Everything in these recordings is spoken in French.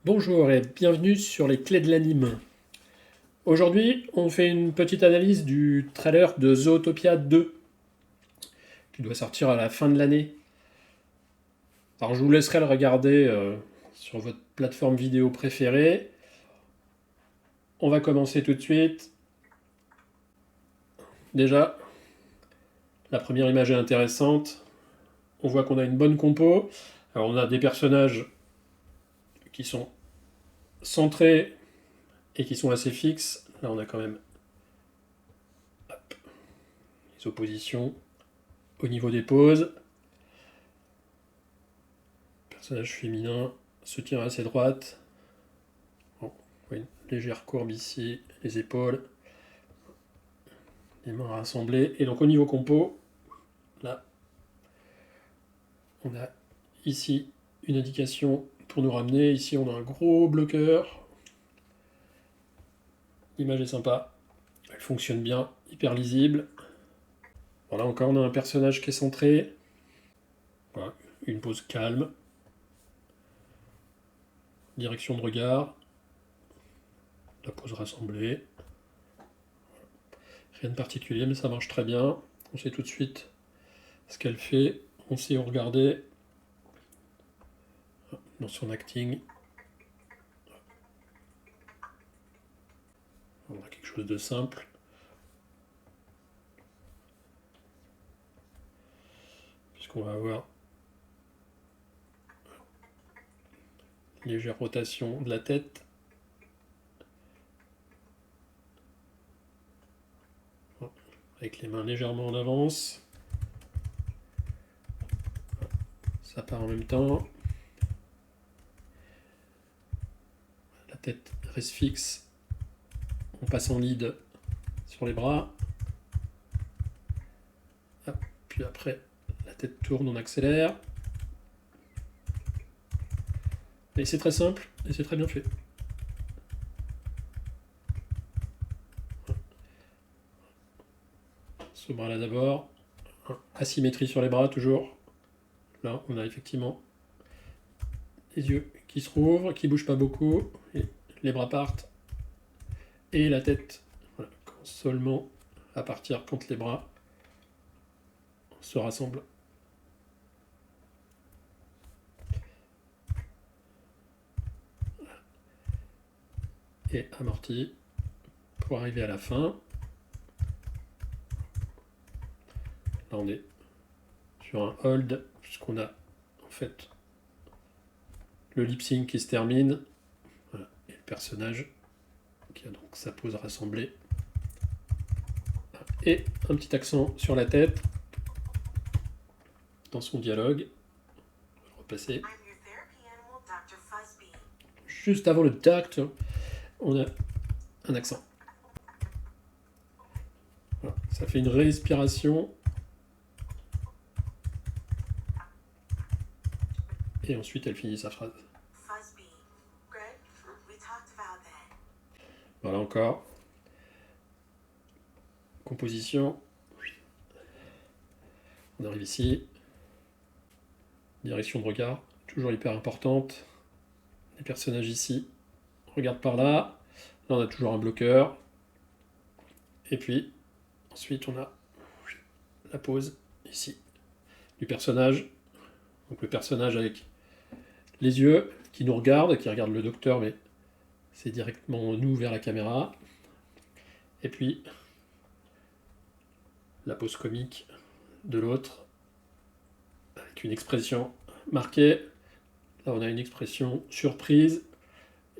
Bonjour et bienvenue sur les clés de l'anime. Aujourd'hui, on fait une petite analyse du trailer de Zootopia 2, qui doit sortir à la fin de l'année. Alors je vous laisserai le regarder sur votre plateforme vidéo préférée. On va commencer tout de suite. Déjà, la première image est intéressante. On voit qu'on a une bonne compo. Alors on a des personnages qui sont centrés et qui sont assez fixes. Là on a quand même les oppositions au niveau des poses. Personnage féminin se tient assez droite. Bon, une légère courbe ici, les épaules, les mains rassemblées. Et donc au niveau compo, là, on a ici une indication pour nous ramener. Ici, on a un gros bloqueur. L'image est sympa. Elle fonctionne bien, hyper lisible. Voilà, encore, on a un personnage qui est centré. Voilà, une pose calme. Direction de regard. La pose rassemblée. Rien de particulier, mais ça marche très bien. On sait tout de suite ce qu'elle fait. On sait où regarder dans son acting. On a quelque chose de simple. Puisqu'on va avoir une légère rotation de la tête. Avec les mains légèrement en avance. Ça part en même temps. La tête reste fixe. On passe en lead sur les bras. Hop, puis après, la tête tourne, on accélère. Et c'est très simple et c'est très bien fait. Ce bras-là d'abord. Asymétrie sur les bras, toujours. Là, on a effectivement les yeux qui se rouvrent, qui ne bougent pas beaucoup. Et les bras partent. Et la tête voilà, commence seulement à partir quand les bras se rassemblent. Et amorti pour arriver à la fin. Là, on est sur un hold, puisqu'on a en fait le lip sync qui se termine. Voilà. Et le personnage qui a donc sa pose rassemblée. Et un petit accent sur la tête dans son dialogue. On va le repasser. Juste avant le tact, on a un accent. Voilà. Ça fait une respiration. Et ensuite, elle finit sa phrase. Voilà encore. Composition. On arrive ici. Direction de regard, toujours hyper importante. Les personnages ici regardent par là. Là, on a toujours un bloqueur. Et puis, ensuite, on a la pose ici du personnage. Donc le personnage avec les yeux qui nous regardent, qui regardent le docteur, mais c'est directement nous vers la caméra. Et puis, la pose comique de l'autre, avec une expression marquée. Là, on a une expression surprise.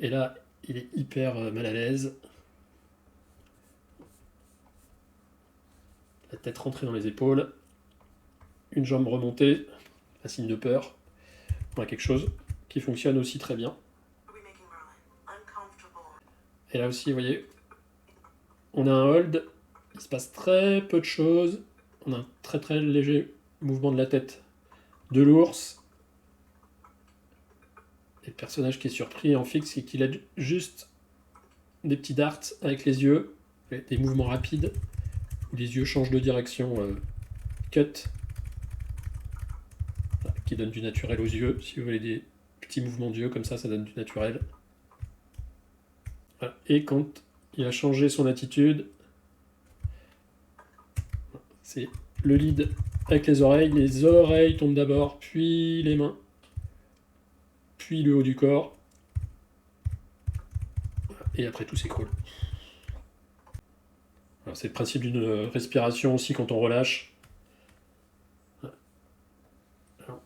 Et là, il est hyper mal à l'aise. La tête rentrée dans les épaules. Une jambe remontée, un signe de peur. On a quelque chose qui fonctionne aussi très bien. Et là aussi, vous voyez, on a un hold. Il se passe très peu de choses. On a un très très léger mouvement de la tête de l'ours. Et le personnage qui est surpris en fixe et qu'il a juste des petits darts avec les yeux, des mouvements rapides, où les yeux changent de direction, cut, qui donne du naturel aux yeux. Si vous voulez des petits petits mouvements d'yeux comme ça donne du naturel. Voilà. Et quand il a changé son attitude, c'est le lead avec les oreilles tombent d'abord, puis les mains, puis le haut du corps, et après tout s'écroule. C'est le principe d'une respiration aussi quand on relâche. Alors,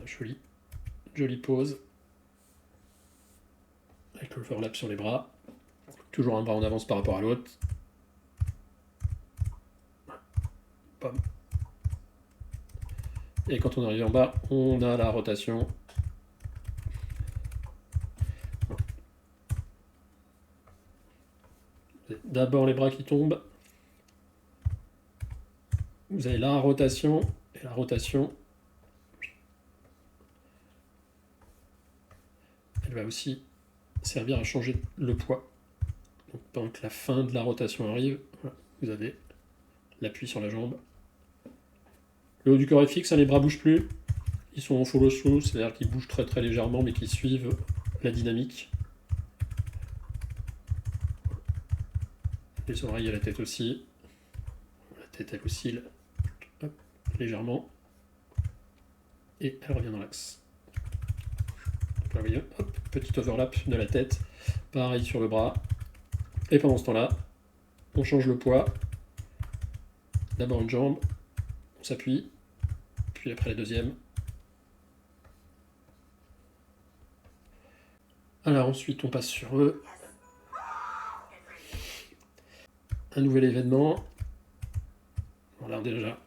jolie pause. Avec l'overlap sur les bras. Toujours un bras en avance par rapport à l'autre. Et quand on arrive en bas, on a la rotation. D'abord les bras qui tombent. Vous avez la rotation. Et la rotation, elle va aussi servir à changer le poids. Donc, pendant que la fin de la rotation arrive, voilà, vous avez l'appui sur la jambe. Le haut du corps est fixe, hein, les bras ne bougent plus. Ils sont en follow through, c'est-à-dire qu'ils bougent très très légèrement, mais qui suivent la dynamique. Les oreilles et la tête aussi. La tête, elle oscille légèrement. Et elle revient dans l'axe. Donc là, vous voyez, hop, petit overlap de la tête. Pareil sur le bras. Et pendant ce temps-là, on change le poids. D'abord une jambe, on s'appuie, puis après la deuxième. Alors ensuite, on passe sur eux. Un nouvel événement. Voilà, déjà,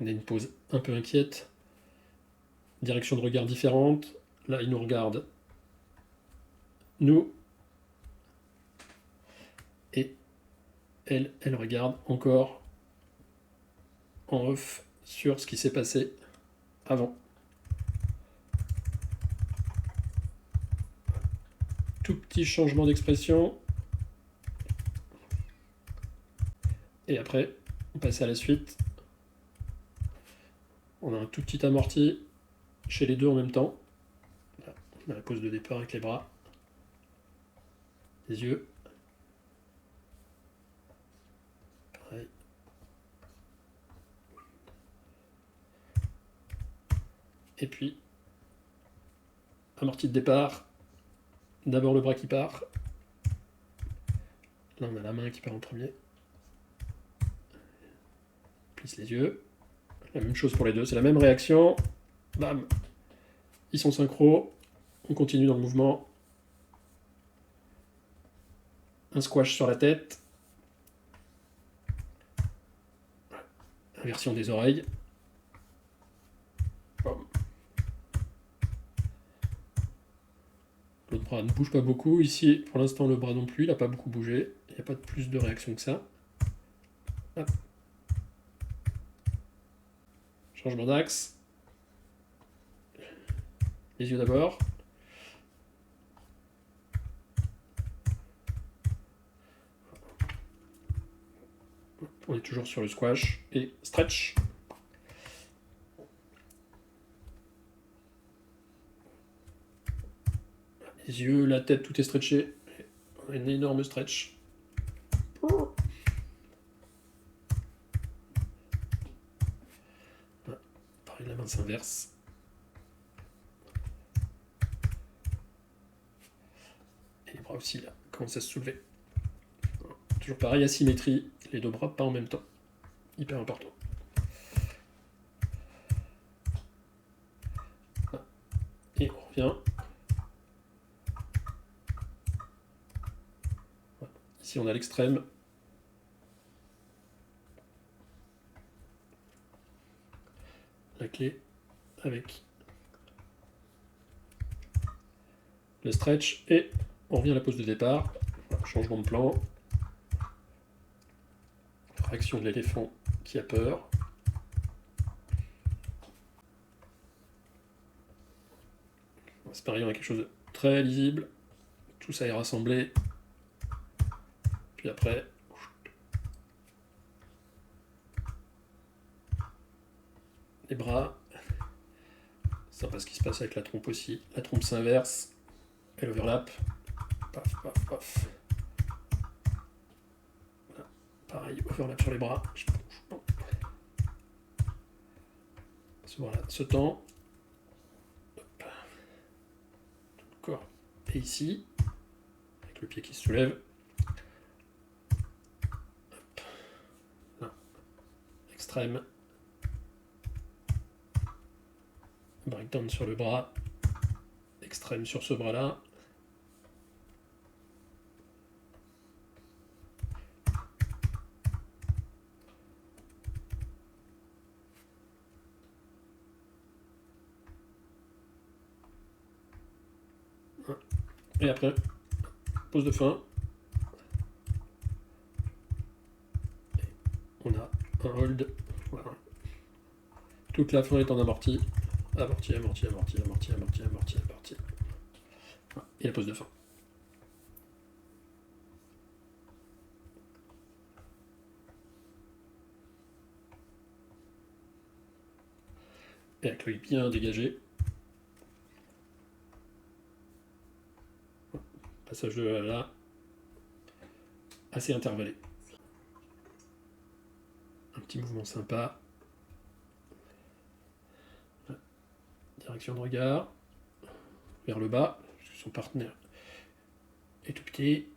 on a une pause un peu inquiète. Direction de regard différente. Là, il nous regarde. Nous. Et elle regarde encore en off sur ce qui s'est passé avant. Tout petit changement d'expression. Et après, on passe à la suite. On a un tout petit amorti chez les deux en même temps. Là, on a la pose de départ avec les bras, les yeux. Pareil. Et puis, amorti de départ. D'abord le bras qui part. Là, on a la main qui part en premier. Plisse les yeux. La même chose pour les deux, c'est la même réaction. Bam. Ils sont synchro. On continue dans le mouvement. Un squash sur la tête. Inversion des oreilles. Bam. L'autre bras ne bouge pas beaucoup. Ici, pour l'instant, le bras non plus, il n'a pas beaucoup bougé. Il n'y a pas de plus de réaction que ça. Hop. Changement d'axe. Les yeux d'abord. On est toujours sur le squash. Et stretch. Les yeux, la tête, tout est stretché. On a une énorme stretch. Pareil, la main s'inverse. Et les bras aussi, là, commencent à se soulever. Toujours pareil, asymétrie. Les deux bras pas en même temps. Hyper important. Et on revient. Ici, on a l'extrême. La clé avec le stretch et on revient à la pose de départ. Changement de plan. Réaction de l'éléphant qui a peur. C'est pareil, on a quelque chose de très lisible. Tout ça est rassemblé. Puis après, les bras, sympa ce qui se passe avec la trompe aussi. La trompe s'inverse. Et l'overlap. Paf, paf, paf. Voilà. Pareil, overlap sur les bras. Ce bras-là se tend. Hop. Tout le corps est ici. Avec le pied qui se soulève. Hop. Là. Extrême. Breakdown sur le bras. Extrême sur ce bras-là. Et après, pause de fin. Et on a un hold. Voilà. Toute la fin est en amorti. Amorti, amorti, amorti, amorti, amorti, amorti, amorti. Voilà. Et la pause de fin. Et avec l'œil bien dégagé. Passage de là à là. Assez intervallé. Un petit mouvement sympa. Direction de regard. Vers le bas. Parce que son partenaire est tout petit.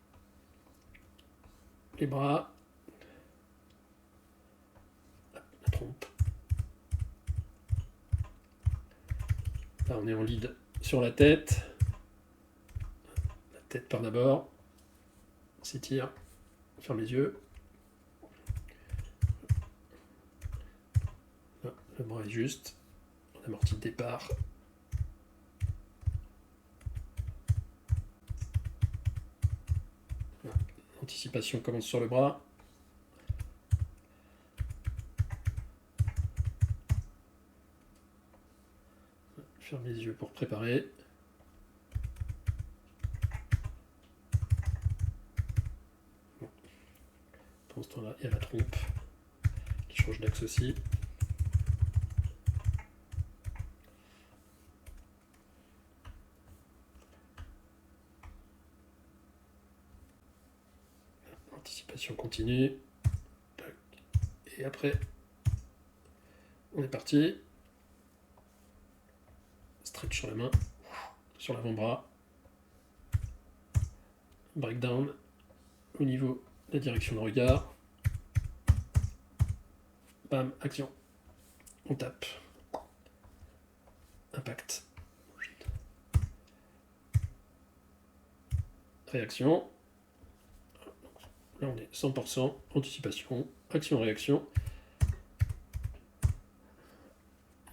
Les bras. La trompe. Là, on est en lead sur la tête. La tête part d'abord. On s'étire. On ferme les yeux. Là, le bras est juste. On amortit le départ. Voilà. L'anticipation commence sur le bras. Ferme les yeux pour préparer. Bon. Pendant ce temps-là, il y a la trompe qui change d'axe aussi. Anticipation continue. Et après, on est parti. Stretch sur la main, sur l'avant-bras. Breakdown au niveau de la direction de regard. Bam, action. On tape. Impact. Réaction. Là, on est 100%. Anticipation. Action-réaction.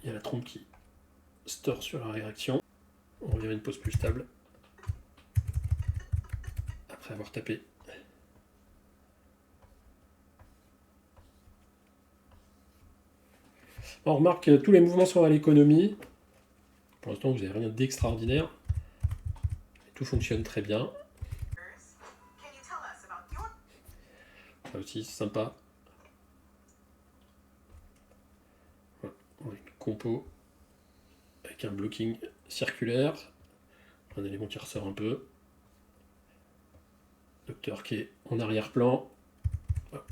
Il y a la trompe qui store sur la réaction. On revient à une pose plus stable. Après avoir tapé. On remarque que tous les mouvements sont à l'économie. Pour l'instant, vous n'avez rien d'extraordinaire. Tout fonctionne très bien. Ça aussi, c'est sympa. Voilà. On a une compo avec un blocking circulaire. Un élément qui ressort un peu. Docteur qui est en arrière-plan.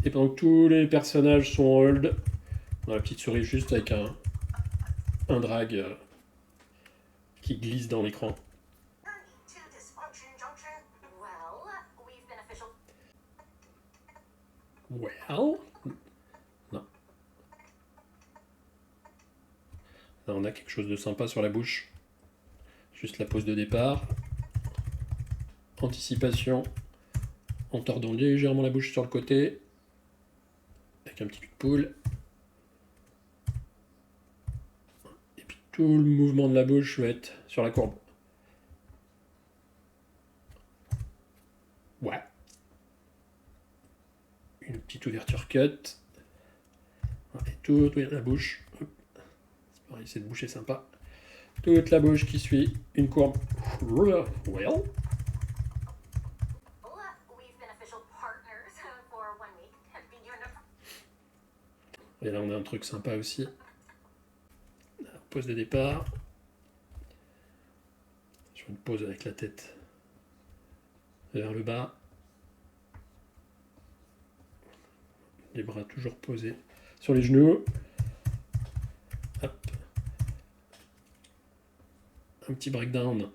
Et pendant que tous les personnages sont en hold, on a la petite souris juste avec un drag qui glisse dans l'écran. Well. Non. Là, on a quelque chose de sympa sur la bouche. Juste la pose de départ. Anticipation. En tordant légèrement la bouche sur le côté. Avec un petit cul de poule. Et puis tout le mouvement de la bouche va être sur la courbe. Ouais. Une petite ouverture cut. Et toute la bouche. C'est pareil, cette bouche est sympa. Toute la bouche qui suit une courbe. Well. Et là, on a un truc sympa aussi. Pose de départ. sur une pose avec la tête vers le bas. Les bras toujours posés sur les genoux. Hop. Un petit breakdown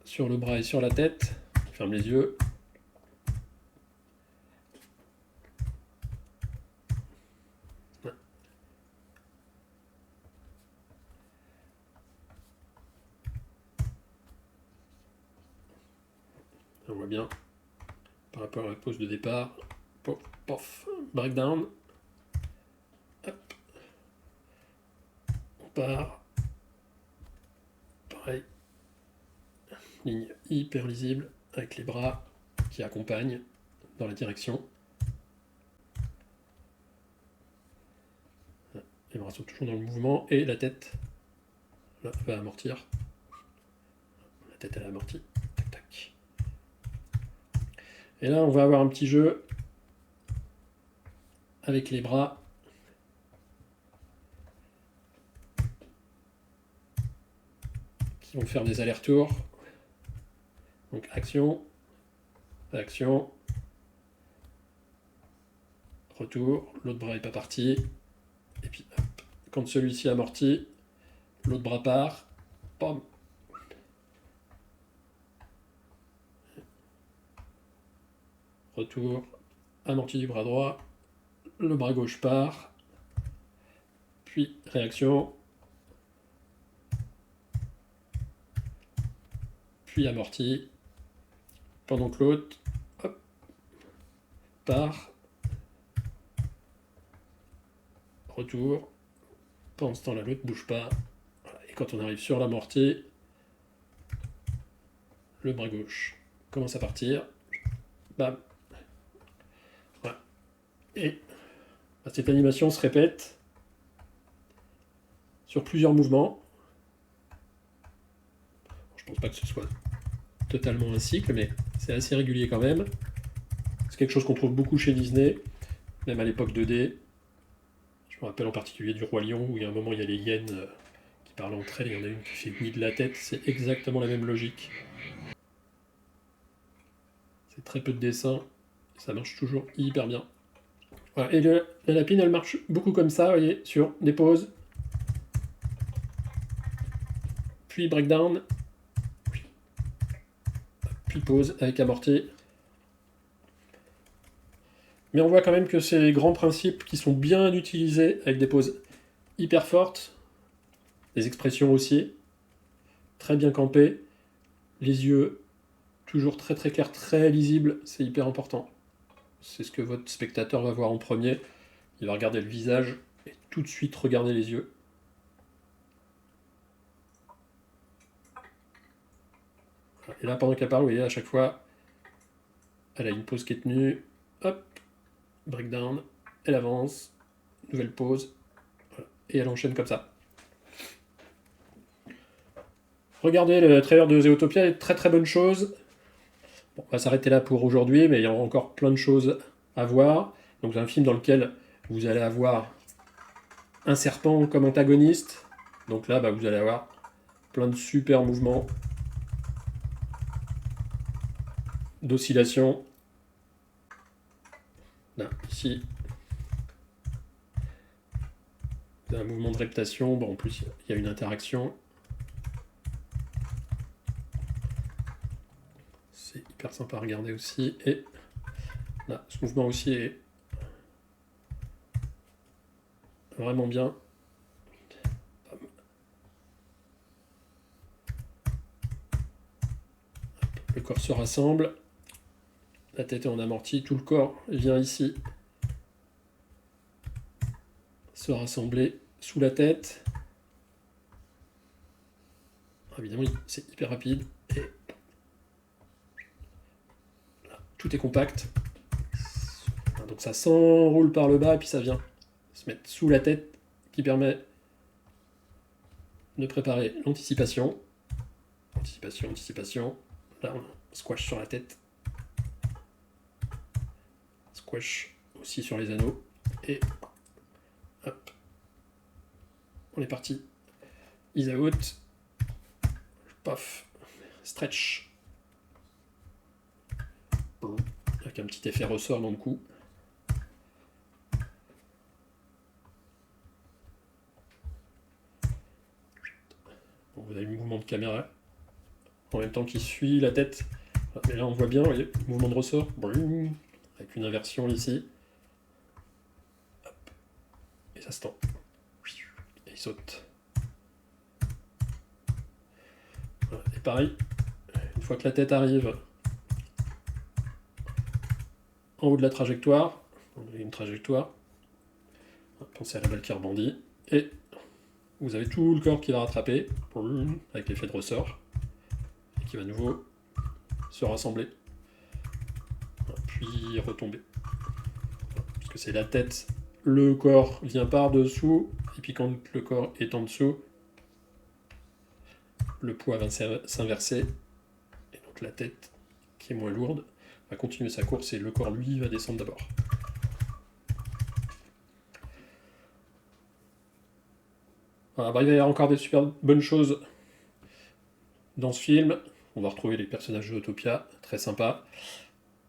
sur le bras et sur la tête. Ferme les yeux. On voit bien par rapport à la pose de départ. Pof, pof, breakdown. Hop. On part. Pareil. Ligne hyper lisible avec les bras qui accompagnent dans la direction. Les bras sont toujours dans le mouvement et la tête là, va amortir. La tête elle est amortie. Tac, tac. Et là on va avoir un petit jeu avec les bras. Qui vont faire des allers-retours. Donc action, action, retour, l'autre bras n'est pas parti, et puis hop, quand celui-ci amortit, l'autre bras part, pam. Retour, amorti du bras droit, le bras gauche part, puis réaction, puis amorti, pendant que l'autre part, retour, pendant ce temps-là l'autre ne bouge pas, et quand on arrive sur l'amorti, le bras gauche commence à partir, bam, voilà. Et cette animation se répète sur plusieurs mouvements. Je pense pas que ce soit totalement un cycle, mais c'est assez régulier quand même. C'est quelque chose qu'on trouve beaucoup chez Disney, même à l'époque 2D. Je me rappelle en particulier du Roi Lion, où il y a un moment il y a les hyènes qui parlent entre elles, il y en a une qui fait oui de la tête, c'est exactement la même logique. C'est très peu de dessins, ça marche toujours hyper bien. Voilà. Et la lapine elle marche beaucoup comme ça, vous voyez, sur des pauses, puis breakdown, puis pause avec amorti. Mais on voit quand même que c'est les grands principes qui sont bien utilisés avec des pauses hyper fortes, des expressions aussi, très bien campées, les yeux toujours très très clairs, très lisibles, c'est hyper important. C'est ce que votre spectateur va voir en premier, il va regarder le visage et tout de suite regarder les yeux. Et là, pendant qu'elle parle, vous voyez, à chaque fois, elle a une pause qui est tenue, hop, breakdown, elle avance, nouvelle pause, voilà, et elle enchaîne comme ça. Regardez le trailer de Zootopia, est très très bonne chose. Bon, on va s'arrêter là pour aujourd'hui, mais il y aura encore plein de choses à voir. Donc c'est un film dans lequel vous allez avoir un serpent comme antagoniste. Donc là, vous allez avoir plein de super mouvements d'oscillation. Là, ici, vous avez un mouvement de reptation. Bon, en plus, il y a une interaction. C'est hyper sympa à regarder aussi. Et là, ce mouvement aussi est vraiment bien. Le corps se rassemble. La tête est en amorti. Tout le corps vient ici se rassembler sous la tête. Évidemment, c'est hyper rapide. Et là, tout est compact. Donc ça s'enroule par le bas et puis ça vient se mettre sous la tête qui permet de préparer l'anticipation. Anticipation, anticipation. Là, on squash sur la tête. Squash aussi sur les anneaux. Et hop. On est parti. Ease out. paf, stretch. Avec un petit effet ressort dans le coup. Bon, vous avez le mouvement de caméra en même temps qu'il suit la tête. Mais là on voit bien, vous voyez, mouvement de ressort, avec une inversion ici. Hop. Et ça se tend. Et il saute. Et pareil, une fois que la tête arrive en haut de la trajectoire, on a une trajectoire, pensez à la balle qui rebondit, et vous avez tout le corps qui va rattraper, avec l'effet de ressort, et qui va à nouveau se rassembler, puis retomber. Parce que c'est la tête, le corps vient par-dessous, et puis quand le corps est en dessous, le poids va s'inverser, et donc la tête, qui est moins lourde, va continuer sa course, et le corps, lui, va descendre d'abord. Voilà, bah, il va y avoir encore des super bonnes choses dans ce film. On va retrouver les personnages de Autopia, très sympa.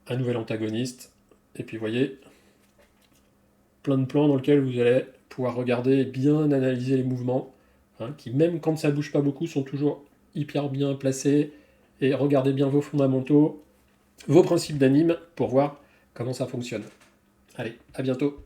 Un nouvel antagoniste. Et puis vous voyez, plein de plans dans lesquels vous allez pouvoir regarder et bien analyser les mouvements, hein, qui même quand ça bouge pas beaucoup sont toujours hyper bien placés. Et regardez bien vos fondamentaux, vos principes d'anime pour voir comment ça fonctionne. Allez, à bientôt.